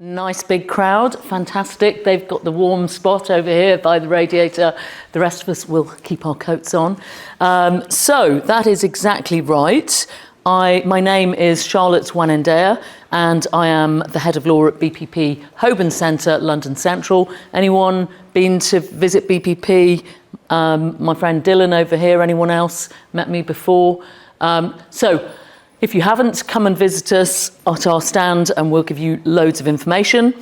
Nice big crowd, fantastic. They've got the warm spot over here by the radiator. The rest of us will keep our coats on. So that is exactly right. My name is Charlotte Wanendeya and I am the Head of Law at BPP Holborn Centre, London Central. Anyone been to visit BPP? My friend Dylan over here, anyone else met me before? So if you haven't, come and visit us at our stand and we'll give you loads of information.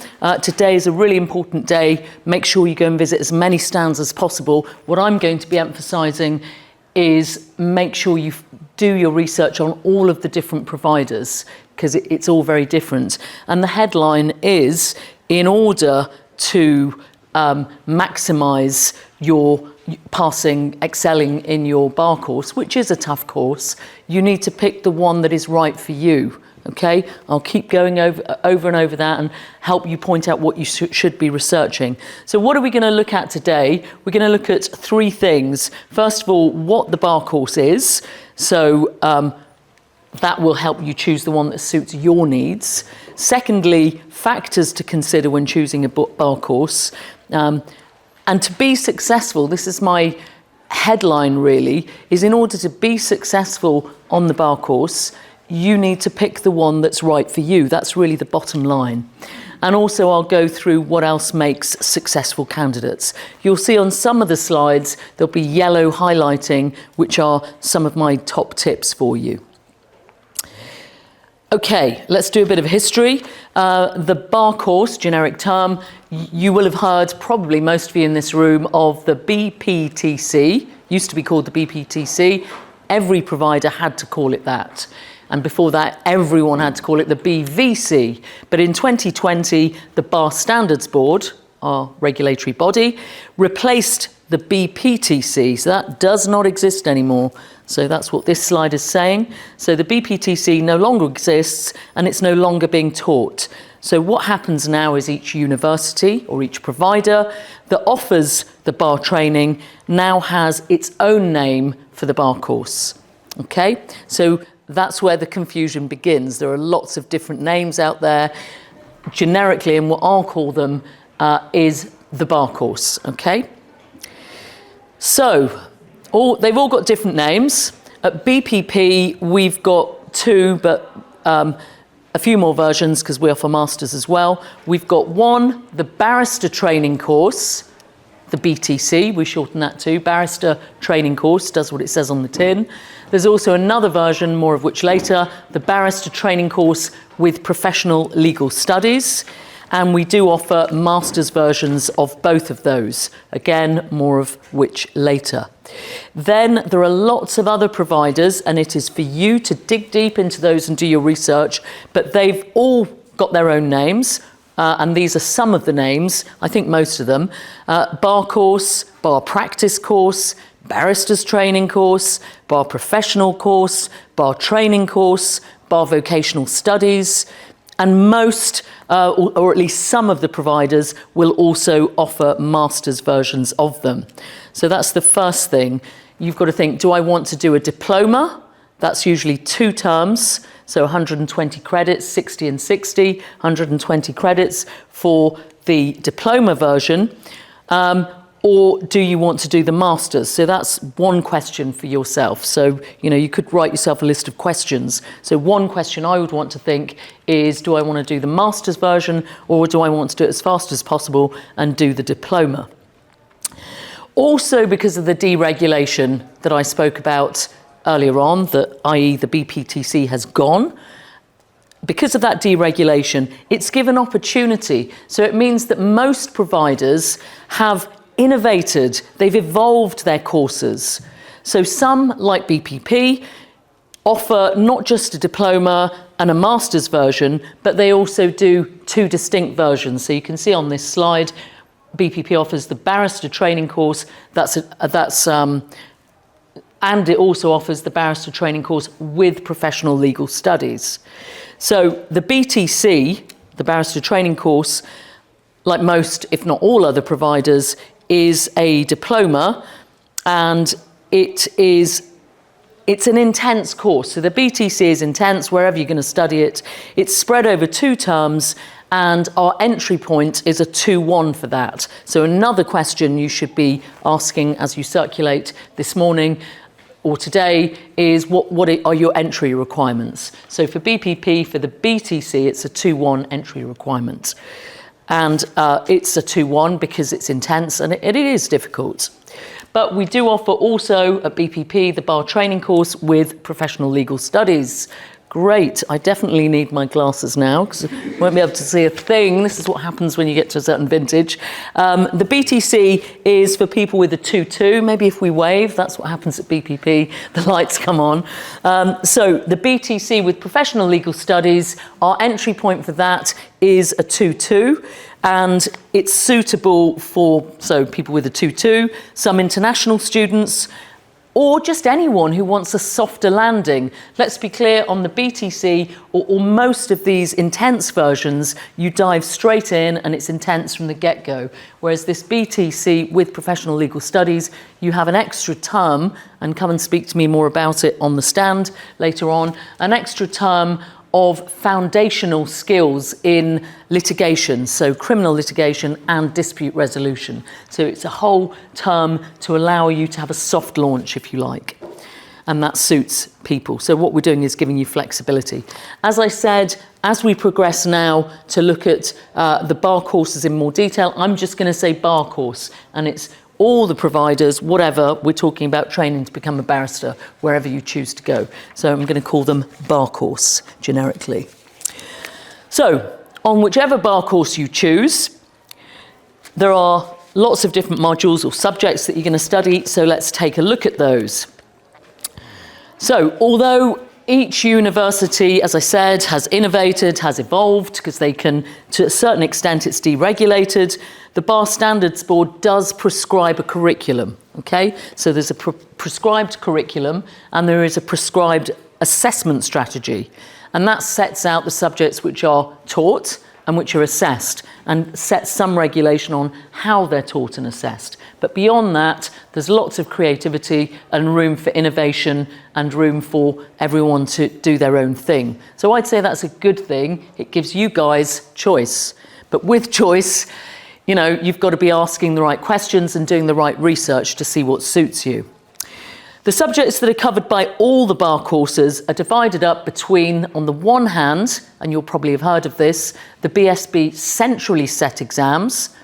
Today is a really important day. Make sure you go and visit as many stands as possible. What I'm going to be emphasising is make sure you do your research on all of the different providers because it's all very different. And the headline is, in order to maximise your excelling in your bar course, which is a tough course, you need to pick the one that is right for you. Okay, I'll keep going over and over that and help you point out what you should be researching. So what are we going to look at today? We're going to look at three things. First of all, what the bar course is. So that will help you choose the one that suits your needs. Secondly, factors to consider when choosing a bar course. And to be successful, this is my headline really, is in order to be successful on the bar course, you need to pick the one that's right for you. That's really the bottom line. And also I'll go through what else makes successful candidates. You'll see on some of the slides, there'll be yellow highlighting, which are some of my top tips for you. Okay, let's do a bit of history. The bar course, generic term, you will have heard, probably most of you in this room, of the BPTC, used to be called the BPTC. Every provider had to call it that. And before that, everyone had to call it the BVC. But in 2020, the Bar Standards Board, our regulatory body, replaced the BPTC. So that does not exist anymore. So that's what this slide is saying. So the BPTC no longer exists and it's no longer being taught. So what happens now is each university or each provider that offers the bar training now has its own name for the bar course. Okay, so that's where the confusion begins. There are lots of different names out there. Generically, and what I'll call them is the bar course, okay? So, they've all got different names. At BPP, we've got two, but a few more versions because we offer masters as well. We've got one, the barrister training course, the BTC, we shorten that to, barrister training course, does what it says on the tin. There's also another version, more of which later, the barrister training course with professional legal studies. And we do offer master's versions of both of those. Again, more of which later. Then there are lots of other providers, and it is for you to dig deep into those and do your research, but they've all got their own names. And these are some of the names, I think most of them. Bar course, bar practice course, barrister's training course, bar professional course, bar training course, bar vocational studies, and most, or at least some of the providers will also offer master's versions of them. So that's the first thing. You've got to think, do I want to do a diploma? That's usually 2 terms, so 120 credits, 60 and 60, 120 credits for the diploma version. Or do you want to do the masters? So that's one question for yourself. So, you could write yourself a list of questions. So one question I would want to think is, do I want to do the masters version or do I want to do it as fast as possible and do the diploma? Also, because of the deregulation that I spoke about earlier on, that i.e. the BPTC has gone, because of that deregulation, it's given opportunity. So it means that most providers have innovated, they've evolved their courses. So some, like BPP, offer not just a diploma and a master's version, but they also do 2 distinct versions. So you can see on this slide, BPP offers the barrister training course, and it also offers the barrister training course with professional legal studies. So the BTC, the barrister training course, like most, if not all other providers, is a diploma, and it's an intense course. So the BTC is intense wherever you're going to study it. It's spread over 2 terms, and our entry point is a 2-1 for that. So another question you should be asking as you circulate this morning or today is what are your entry requirements? So for BPP, for the BTC, it's a 2-1 entry requirement. And it's a 2-1 because it's intense and it is difficult. But we do offer also at BPP the bar training course with professional legal studies. Great, I definitely need my glasses now because I won't be able to see a thing. This is what happens when you get to a certain vintage. The BTC is for people with a 2-2. Maybe if we wave, that's what happens at BPP, the lights come on. So the BTC with professional legal studies, our entry point for that is a 2-2. And it's suitable for people with a 2-2, some international students, or just anyone who wants a softer landing. Let's be clear, on the BTC or most of these intense versions, you dive straight in and it's intense from the get-go. Whereas this BTC with professional legal studies, you have an extra term, and come and speak to me more about it on the stand later on, an extra term of foundational skills in litigation, so criminal litigation and dispute resolution. So it's a whole term to allow you to have a soft launch, if you like, and that suits people. So what we're doing is giving you flexibility. As I said, as we progress now to look at the bar courses in more detail, I'm just going to say bar course, and it's all the providers, whatever, we're talking about training to become a barrister, wherever you choose to go. So I'm going to call them bar course generically. So on whichever bar course you choose, there are lots of different modules or subjects that you're going to study. So let's take a look at those. So although each university, as I said, has innovated, has evolved, because they can, to a certain extent, it's deregulated. The Bar Standards Board does prescribe a curriculum, okay? So there's a prescribed curriculum and there is a prescribed assessment strategy. And that sets out the subjects which are taught and which are assessed, and sets some regulation on how they're taught and assessed. But beyond that, there's lots of creativity and room for innovation and room for everyone to do their own thing. So I'd say that's a good thing. It gives you guys choice. But with choice, you know, you've got to be asking the right questions and doing the right research to see what suits you. The subjects that are covered by all the bar courses are divided up between, on the one hand, and you'll probably have heard of this, the BSB centrally set exams.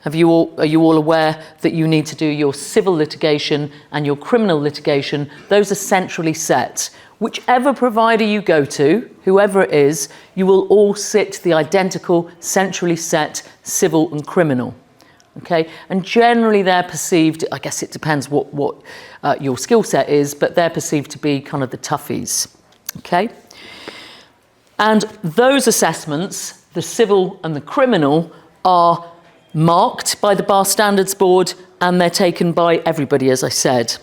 Are you all aware that you need to do your civil litigation and your criminal litigation? Those are centrally set. Whichever provider you go to, whoever it is, you will all sit the identical centrally set civil and criminal. Okay, and generally they're perceived, I guess it depends what your skill set is, but they're perceived to be kind of the toughies. Okay, and those assessments, the civil and the criminal, are marked by the Bar Standards Board and they're taken by everybody, as I said.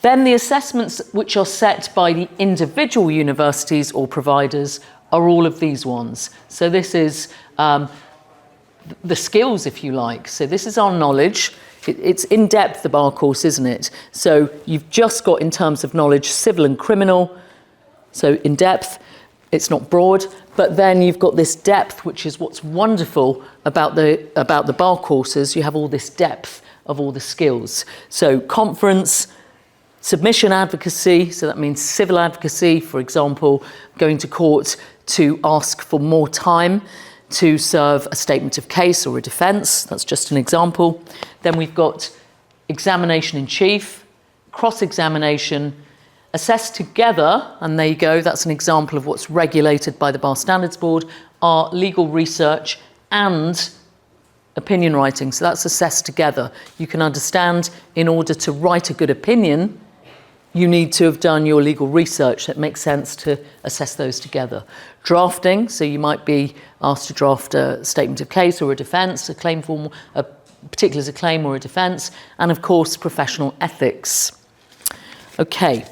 Then the assessments which are set by the individual universities or providers are all of these ones. So this is the skills, if you like. So this is our knowledge. It's in depth, the bar course, isn't it? So you've just got, in terms of knowledge, civil and criminal. So in depth, it's not broad, but then you've got this depth, which is what's wonderful about the bar courses. You have all this depth of all the skills. So conference, submission advocacy, so that means civil advocacy, for example, going to court to ask for more time to serve a statement of case or a defence. That's just an example. Then we've got examination in chief, cross-examination, assessed together, and there you go, that's an example of what's regulated by the Bar Standards Board, are legal research and opinion writing. So that's assessed together. You can understand, in order to write a good opinion, you need to have done your legal research. That makes sense to assess those together. Drafting, so you might be asked to draft a statement of case or a defence, a claim form, particularly as a claim or a defence, and of course professional ethics. Okay,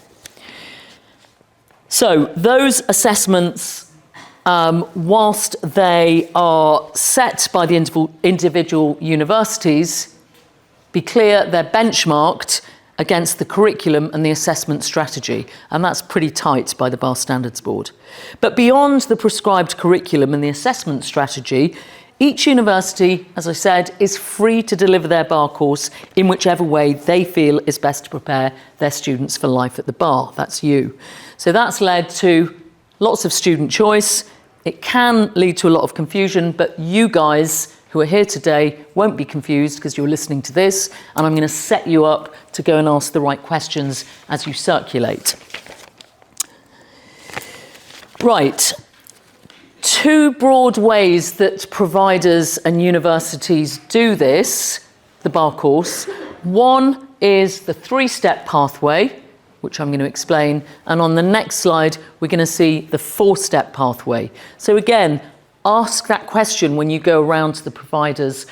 so those assessments, whilst they are set by the individual universities, be clear they're benchmarked against the curriculum and the assessment strategy, and that's pretty tight by the Bar Standards Board. But beyond the prescribed curriculum and the assessment strategy, each university, as I said, is free to deliver their bar course in whichever way they feel is best to prepare their students for life at the bar. That's you. So that's led to lots of student choice. It can lead to a lot of confusion, but you guys who are here today won't be confused because you're listening to this, and I'm going to set you up to go and ask the right questions as you circulate. Right. Two broad ways that providers and universities do this, the bar course. One is the three-step pathway, which I'm going to explain, and on the next slide we're going to see the four-step pathway. So again, ask that question when you go around to the providers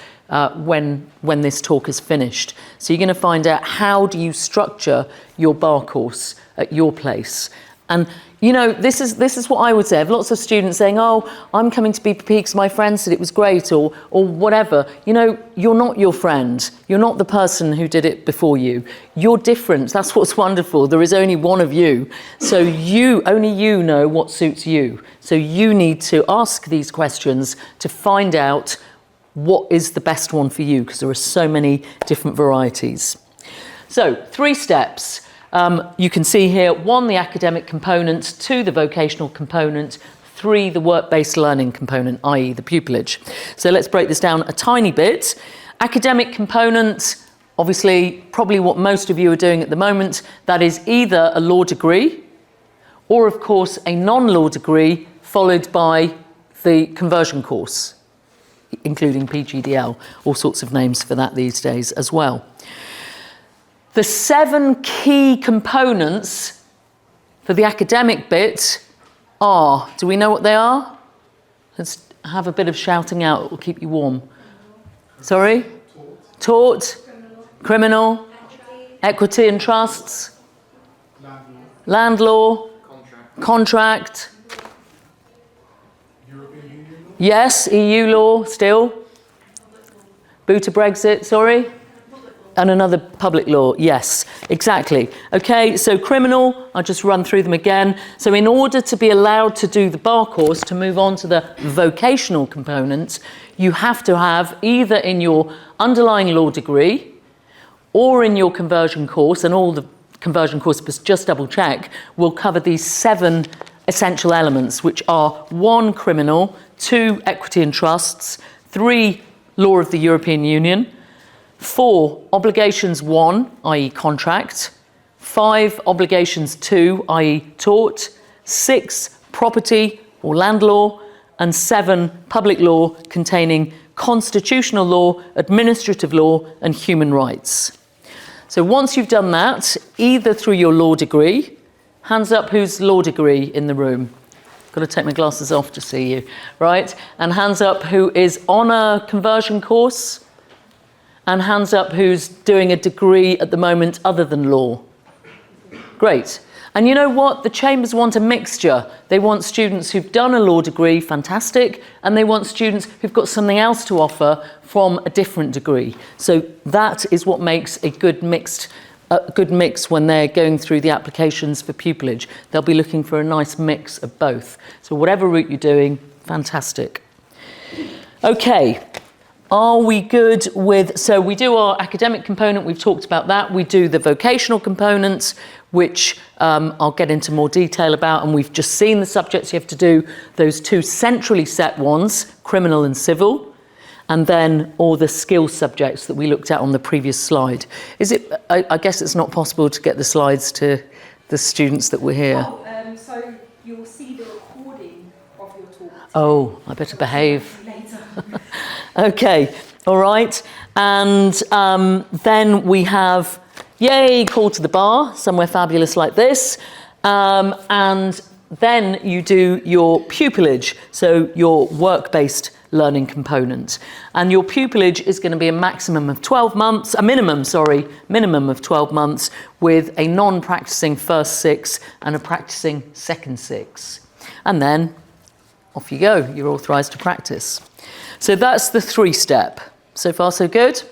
when this talk is finished. So you're going to find out, how do you structure your bar course at your place? And you know, this is what I would say. I have lots of students saying, oh, I'm coming to BPP because my friend said it was great, or whatever. You know, you're not your friend. You're not the person who did it before you. You're different. That's what's wonderful. There is only one of you. So only you know what suits you. So you need to ask these questions to find out what is the best one for you, because there are so many different varieties. So 3 steps. You can see here, 1, the academic component, 2, the vocational component, 3, the work-based learning component, i.e. the pupillage. So let's break this down a tiny bit. Academic component, obviously, probably what most of you are doing at the moment, that is either a law degree or, of course, a non-law degree followed by the conversion course, including PGDL, all sorts of names for that these days as well. The 7 key components for the academic bit are, do we know what they are? Let's have a bit of shouting out, it will keep you warm. Sorry? Tort, criminal, equity and trusts, land law, contract. Yes, EU law still. Boo to Brexit, sorry. And another public law, yes, exactly. Okay, so criminal, I'll just run through them again. So in order to be allowed to do the bar course, to move on to the vocational components, you have to have either in your underlying law degree or in your conversion course, and all the conversion course, just double check, will cover these 7 essential elements, which are 1, criminal, 2, equity and trusts, 3, law of the European Union, 4, obligations 1, i.e. contract, 5, obligations 2, i.e. tort, 6, property or land law, and 7, public law containing constitutional law, administrative law, and human rights. So once you've done that, either through your law degree, hands up who's law degree in the room. Got to take my glasses off to see you, right? And hands up who is on a conversion course. And hands up who's doing a degree at the moment other than law. Great. And you know what? The Chambers want a mixture. They want students who've done a law degree, fantastic, and they want students who've got something else to offer from a different degree. So that is what makes a good mix when they're going through the applications for pupillage. They'll be looking for a nice mix of both. So whatever route you're doing, fantastic. Okay. Are we good with, so we do our academic component, we've talked about that. We do the vocational components, which I'll get into more detail about, and we've just seen the subjects you have to do, those 2 centrally set ones, criminal and civil, and then all the skill subjects that we looked at on the previous slide. I guess it's not possible to get the slides to the students that were here. Oh, so you'll see the recording of your talk. Oh, I better behave. Later. Okay, all right. And then we have, yay, call to the bar, somewhere fabulous like this. And then you do your pupillage, so your work-based learning component. And your pupillage is going to be a minimum of 12 months, with a non-practicing first 6 and a practicing second 6. And then off you go, you're authorised to practice. So that's the 3-step. So far, so good?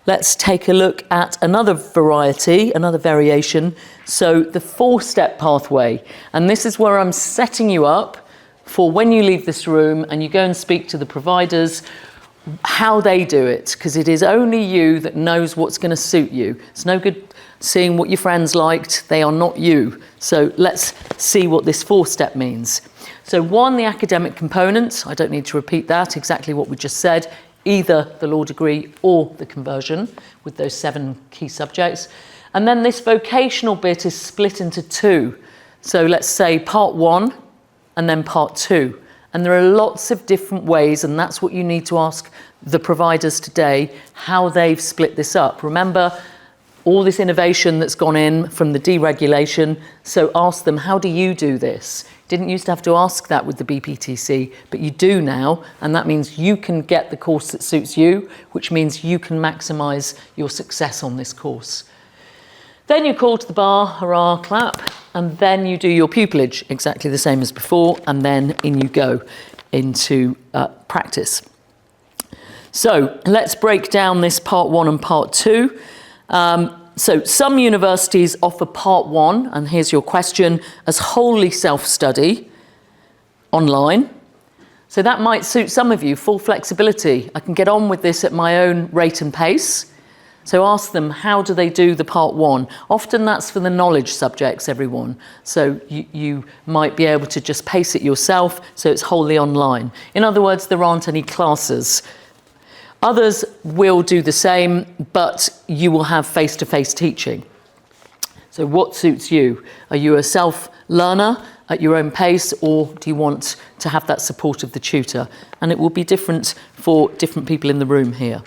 let's take a look at another variety, another variation. So the 4-step pathway. And this is where I'm setting you up for when you leave this room and you go and speak to the providers, how they do it, because it is only you that knows what's going to suit you. It's no good seeing what your friends liked. They are not you. So let's see what this 4-step means. So 1, the academic component. I don't need to repeat that, exactly what we just said. Either the law degree or the conversion with those 7 key subjects. And then this vocational bit is split into 2. So let's say part 1 and then part 2. And there are lots of different ways, and that's what you need to ask the providers today, how they've split this up. Remember, all this innovation that's gone in from the deregulation, so ask them, how do you do this? Didn't used to have to ask that with the BPTC, but you do now, and that means you can get the course that suits you, which means you can maximise your success on this course. Then you call to the bar, hurrah, clap, and then you do your pupillage, exactly the same as before, and then in you go into practice. So let's break down this part 1 and part 2. So some universities offer part 1, and here's your question, as wholly self-study online. So that might suit some of you, full flexibility. I can get on with this at my own rate and pace. So ask them, how do they do the part 1? Often that's for the knowledge subjects, everyone. So you might be able to just pace it yourself, so it's wholly online. In other words, there aren't any classes. Others will do the same, but you will have face-to-face teaching. So what suits you? Are you a self-learner at your own pace, or do you want to have that support of the tutor? And it will be different for different people in the room here.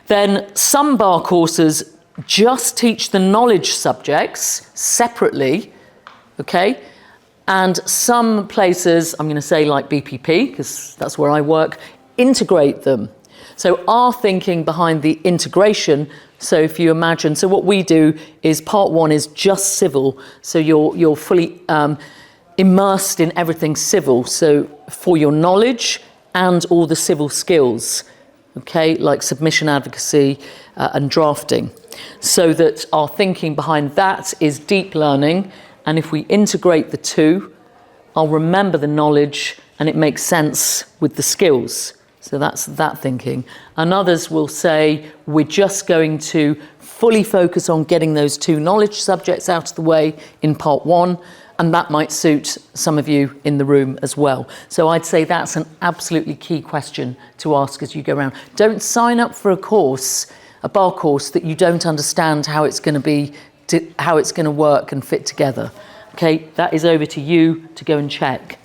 Then some bar courses just teach the knowledge subjects separately, okay? And some places, I'm going to say like BPP, because that's where I work, integrate them. So our thinking behind the integration, so if you imagine, so what we do is part 1 is just civil, so you're fully immersed in everything civil, so for your knowledge and all the civil skills, okay, like submission advocacy and drafting, so that our thinking behind that is deep learning, and if we integrate the 2, I'll remember the knowledge and it makes sense with the skills. So that's that thinking. And others will say, we're just going to fully focus on getting those 2 knowledge subjects out of the way in part 1, and that might suit some of you in the room as well. So I'd say that's an absolutely key question to ask as you go around. Don't sign up for a course, a bar course, that you don't understand how it's going to be, how it's going to work and fit together. Okay, that is over to you to go and check.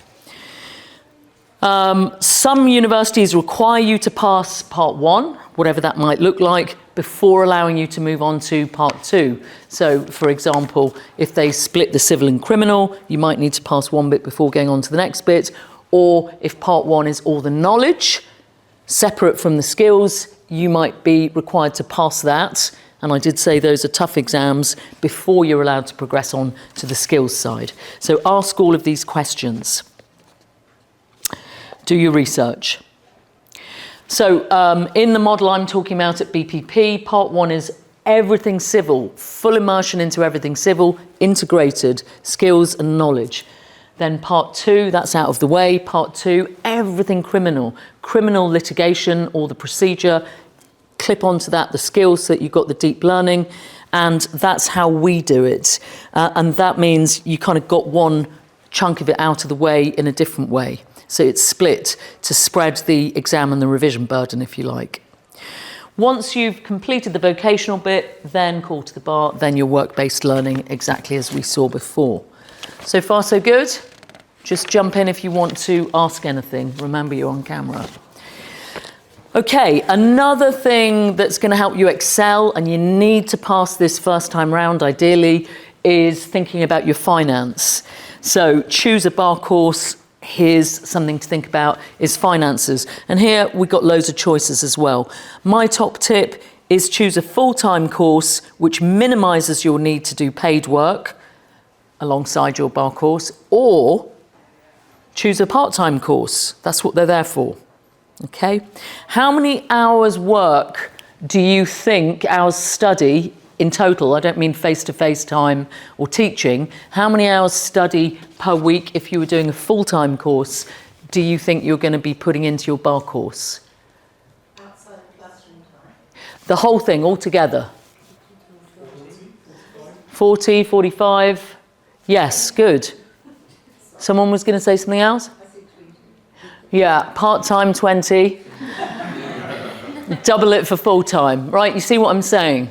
Some universities require you to pass part 1, whatever that might look like, before allowing you to move on to part 2. So, for example, if they split the civil and criminal, you might need to pass 1 bit before going on to the next bit. Or if part 1 is all the knowledge, separate from the skills, you might be required to pass that. And I did say those are tough exams before you're allowed to progress on to the skills side. So ask all of these questions. Do your research. So in the model I'm talking about at BPP, part 1 is everything civil, full immersion into everything civil, integrated skills and knowledge. Then part 2, that's out of the way. Part 2, everything criminal, criminal litigation or the procedure, clip onto that the skills so that you've got the deep learning, and that's how we do it. And that means you kind of got one chunk of it out of the way in a different way. So it's split to spread the exam and the revision burden, if you like. Once you've completed the vocational bit, then call to the bar, then your work-based learning, exactly as we saw before. So far, so good. Just jump in if you want to ask anything. Remember, you're on camera. Okay, another thing that's going to help you excel, and you need to pass this first time round, ideally, is thinking about your finance. So choose a bar course. Here's something to think about, is finances. And here we've got loads of choices as well. My top tip is choose a full-time course which minimises your need to do paid work alongside your bar course, or choose a part-time course. That's what they're there for. Okay? How many hours work do you think hours study in total, I don't mean face-to-face time or teaching, how many hours study per week if you were doing a full-time course do you think you're going to be putting into your bar course? Outside of classroom time. The whole thing altogether? 40, 45? Yes, good. Someone was going to say something else? Yeah, part-time 20. Double it for full-time, right? You see what I'm saying?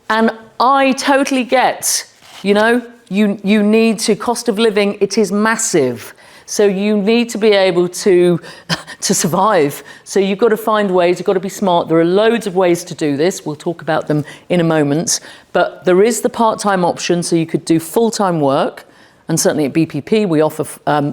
And I totally get, you know, you need to, cost of living, it is massive. So you need to be able to survive. So you've got to find ways, you've got to be smart. There are loads of ways to do this. We'll talk about them in a moment. But there is the part-time option, so you could do full-time work. And certainly at BPP, we offer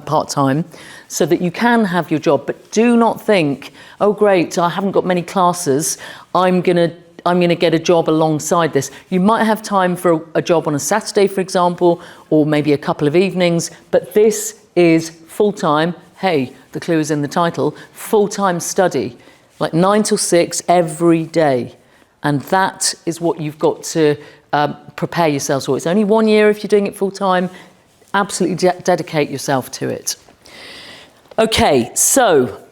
part-time so that you can have your job. But do not think, oh, great, I haven't got many classes. I'm going to get a job alongside this. You might have time for a job on a Saturday, for example, or maybe a couple of evenings. But this is full-time. Hey, the clue is in the title. Full-time study, like 9 till 6 every day. And that is what you've got to prepare yourselves for. It's only 1 year if you're doing it full-time. Absolutely dedicate yourself to it. Okay, so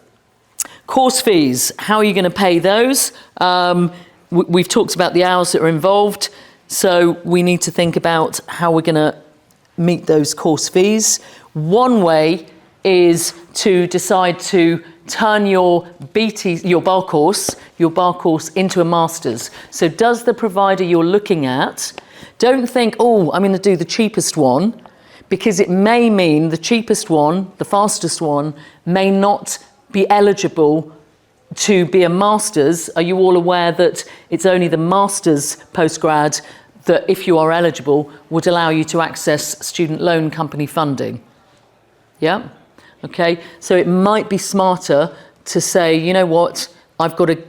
course fees, how are you going to pay those? We've talked about the hours that are involved, so we need to think about how we're going to meet those course fees. One way is to decide to turn your bar course into a master's. So does the provider you're looking at, don't think, oh, I'm going to do the cheapest one, because it may mean the cheapest one, the fastest one, may not be eligible to be a master's. Are you all aware that it's only the master's postgrad that, if you are eligible, would allow you to access student loan company funding? Yeah? Okay, so it might be smarter to say, you know what, I've got to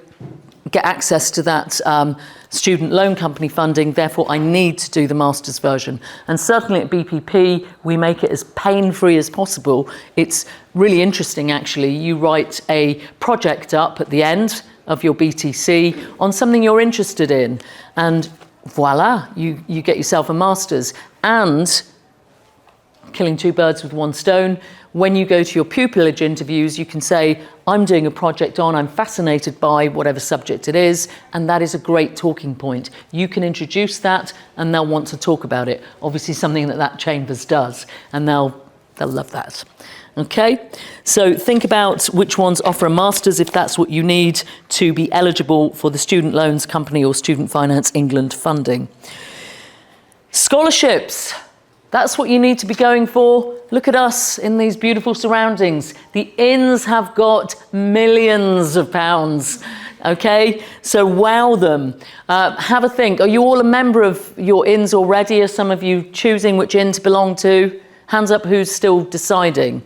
get access to that student loan company funding, therefore I need to do the master's version. And certainly at BPP, we make it as pain-free as possible. It's really interesting, actually. You write a project up at the end of your BTC on something you're interested in, and voila, you get yourself a master's. And killing two birds with one stone, when you go to your pupillage interviews, you can say, I'm doing a project on, I'm fascinated by whatever subject it is, and that is a great talking point. You can introduce that and they'll want to talk about it. Obviously something that Chambers does, and they'll love that. Okay, so think about which ones offer a master's if that's what you need to be eligible for the Student Loans Company or Student Finance England funding. Scholarships. That's what you need to be going for. Look at us in these beautiful surroundings. The inns have got millions of pounds, okay? So wow them. Have a think. Are you all a member of your inns already? Are some of you choosing which inn to belong to? Hands up who's still deciding.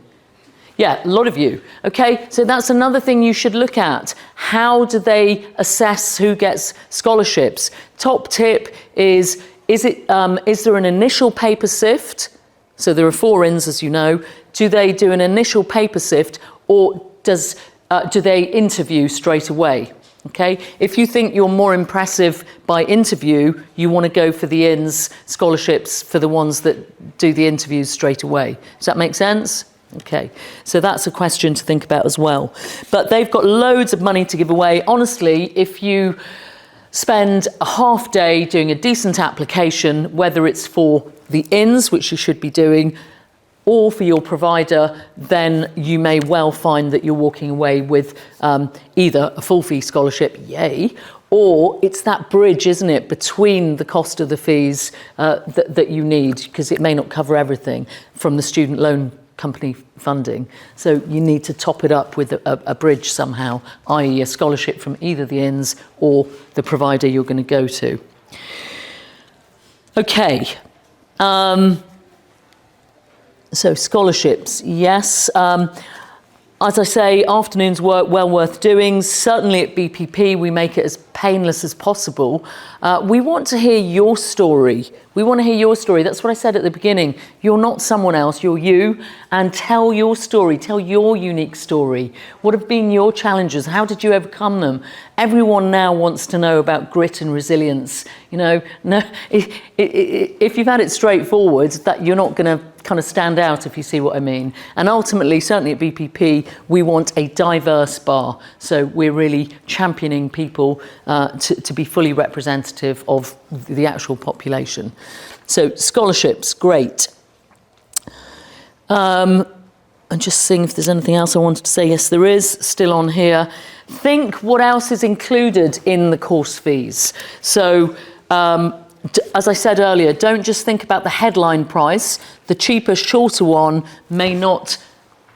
Yeah, a lot of you. Okay, so that's another thing you should look at. How do they assess who gets scholarships? Top tip is there an initial paper sift? So there are 4 inns, as you know. Do they do an initial paper sift, or do they interview straight away? Okay, if you think you're more impressive by interview, you want to go for the inns scholarships for the ones that do the interviews straight away. Does that make sense? Okay, so that's a question to think about as well. But they've got loads of money to give away. Honestly, if you spend a half day doing a decent application, whether it's for the inns, which you should be doing, or for your provider, then you may well find that you're walking away with either a full fee scholarship, yay, or it's that bridge, isn't it, between the cost of the fees that you need, because it may not cover everything from the student loan company funding. So you need to top it up with a bridge somehow, i.e. a scholarship from either the inns or the provider you're going to go to. Okay. So scholarships, yes. As I say, afternoons work well worth doing. Certainly at BPP, we make it as painless as possible. We want to hear your story. We want to hear your story. That's what I said at the beginning. You're not someone else, you're you, and tell your story, tell your unique story. What have been your challenges? How did you overcome them? Everyone now wants to know about grit and resilience. You know, no, if you've had it straightforward, that you're not going to kind of stand out, if you see what I mean. And ultimately, certainly at BPP, we want a diverse bar. So we're really championing people to be fully representative of the actual population. So scholarships, great. And just seeing if there's anything else I wanted to say. Yes, there is, still on here. Think what else is included in the course fees. So, as I said earlier, don't just think about the headline price. The cheaper, shorter one may not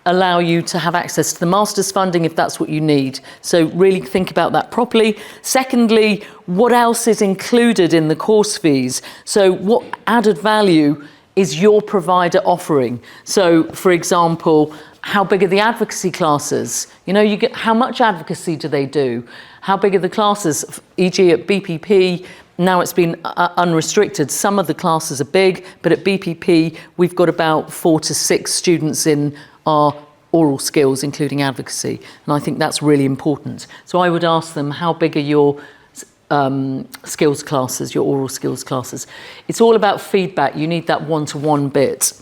allow you to have access to the master's funding if that's what you need. So really think about that properly. Secondly, what else is included in the course fees? So what added value is your provider offering? So, for example, how big are the advocacy classes? You know, you get, how much advocacy do they do? How big are the classes? E.g. at BPP, now it's been unrestricted. Some of the classes are big, but at BPP, we've got about 4 to 6 students in our oral skills, including advocacy. And I think that's really important. So I would ask them, how big are your skills classes, your oral skills classes? It's all about feedback. You need that one-to-one bit.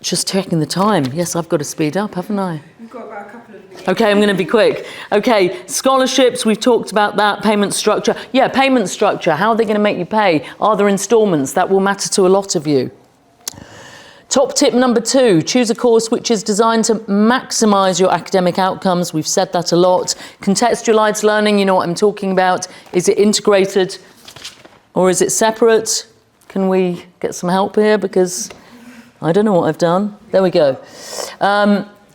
Just checking the time. Yes, I've got to speed up, haven't I? We've got about a couple of minutes. Okay, I'm going to be quick. Okay, scholarships, we've talked about that. Payment structure. Yeah, payment structure. How are they going to make you pay? Are there instalments? That will matter to a lot of you. Top tip number 2, choose a course which is designed to maximise your academic outcomes. We've said that a lot. Contextualised learning, you know what I'm talking about. Is it integrated or is it separate? Can we get some help here? Because I don't know what I've done. There we go.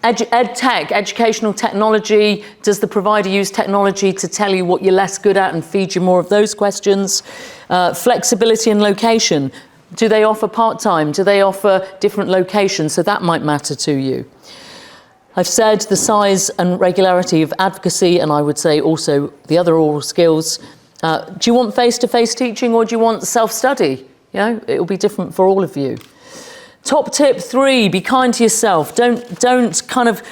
Ed tech, educational technology. Does the provider use technology to tell you what you're less good at and feed you more of those questions? Flexibility and location. Do they offer part-time? Do they offer different locations? So that might matter to you. I've said the size and regularity of advocacy, and I would say also the other oral skills. Do you want face-to-face teaching or do you want self-study? You know, it will be different for all of you. Top tip 3, be kind to yourself. Don't kind of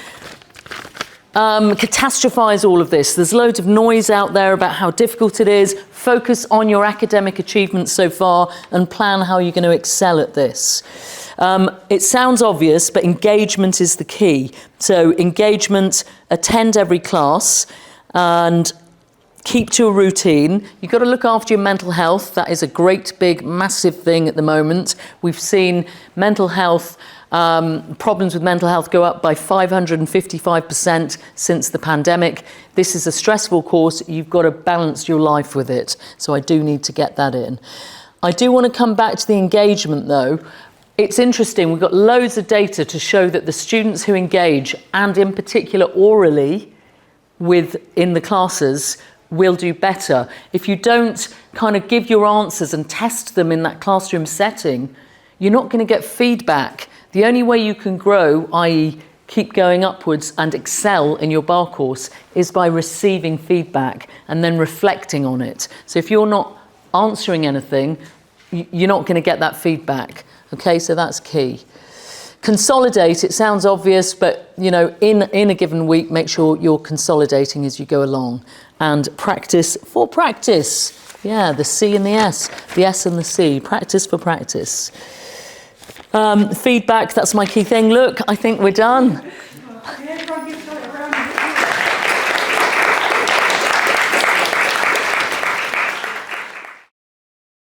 catastrophize all of this. There's loads of noise out there about how difficult it is. Focus on your academic achievements so far and plan how you're going to excel at this. It sounds obvious, but engagement is the key. So engagement, attend every class and keep to a routine. You've got to look after your mental health. That is a great, big, massive thing at the moment. We've seen mental health, problems with mental health go up by 555% since the pandemic. This is a stressful course. You've got to balance your life with it. So I do need to get that in. I do want to come back to the engagement though. It's interesting. We've got loads of data to show that the students who engage, and in particular orally in the classes, will do better. If you don't kind of give your answers and test them in that classroom setting, you're not going to get feedback. The only way you can grow, i.e. keep going upwards and excel in your bar course, is by receiving feedback and then reflecting on it. So if you're not answering anything, you're not going to get that feedback. Okay, so that's key. Consolidate, it sounds obvious, but you know, in a given week, make sure you're consolidating as you go along. And practice for practice. Yeah, the C and the S and the C, practice for practice. Feedback, that's my key thing. Look, I think we're done.